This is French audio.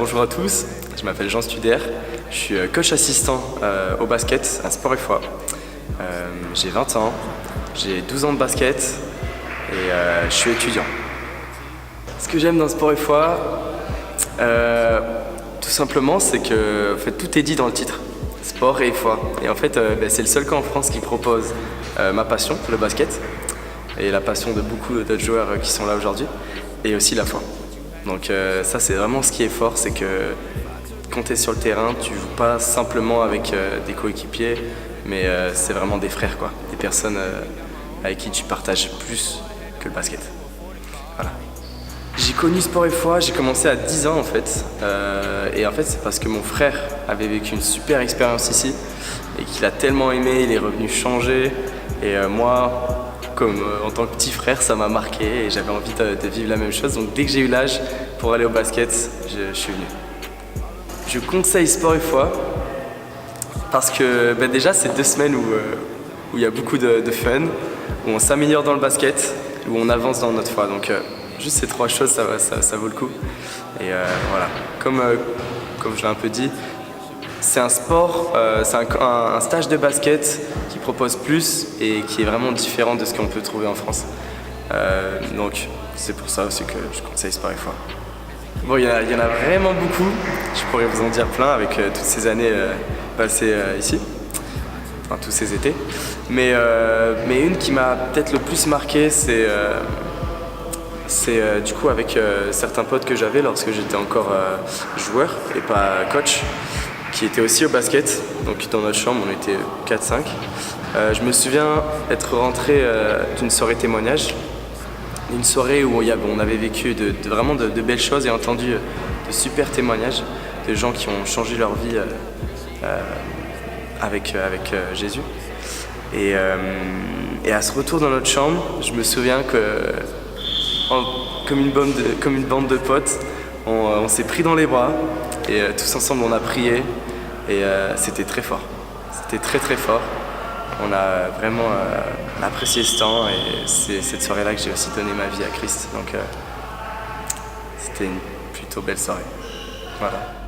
bonjour à tous, je m'appelle Jean Studer, je suis coach assistant au basket à Sport & Foi. J'ai 20 ans, j'ai 12 ans de basket et je suis étudiant. Ce que j'aime dans Sport & Foi, tout simplement, c'est que en fait, tout est dit dans le titre, Sport et Foi. Et en fait, c'est le seul camp en France qui propose ma passion, le basket, et la passion de beaucoup d'autres joueurs qui sont là aujourd'hui, et aussi la foi. Donc ça, c'est vraiment ce qui est fort, c'est que quand tu es sur le terrain, tu joues pas simplement avec des coéquipiers, mais c'est vraiment des frères, quoi, des personnes avec qui tu partages plus que le basket. Voilà. J'ai connu Sport & Foi, j'ai commencé à 10 ans en fait, et en fait c'est parce que mon frère avait vécu une super expérience ici et qu'il a tellement aimé, il est revenu changer, et moi, comme en tant que petit frère, ça m'a marqué et j'avais envie de vivre la même chose. Donc dès que j'ai eu l'âge pour aller au basket, je suis venu. Je conseille Sport & Foi parce que déjà c'est 2 semaines où il y a beaucoup de fun, où on s'améliore dans le basket, où on avance dans notre foi. Donc juste ces 3 choses, ça vaut le coup. Et voilà, comme je l'ai un peu dit, c'est un sport, c'est un stage de basket qui propose plus et qui est vraiment différent de ce qu'on peut trouver en France. Donc c'est pour ça aussi que je conseille Sport & Foi. Bon, il y en a vraiment beaucoup, je pourrais vous en dire plein avec toutes ces années passées ici, enfin tous ces étés. Mais une qui m'a peut-être le plus marqué, c'est du coup avec certains potes que j'avais lorsque j'étais encore joueur et pas coach, qui était aussi au basket. Donc dans notre chambre, on était 4-5. Je me souviens être rentré d'une soirée témoignage, une soirée où on avait vécu vraiment de belles choses et entendu de super témoignages de gens qui ont changé leur vie avec Jésus. Et à ce retour dans notre chambre, je me souviens que comme une bande de potes, on s'est pris dans les bras et tous ensemble on a prié et c'était très fort. C'était très très fort. On a vraiment apprécié ce temps et c'est cette soirée-là que j'ai aussi donné ma vie à Christ. Donc c'était une plutôt belle soirée. Voilà.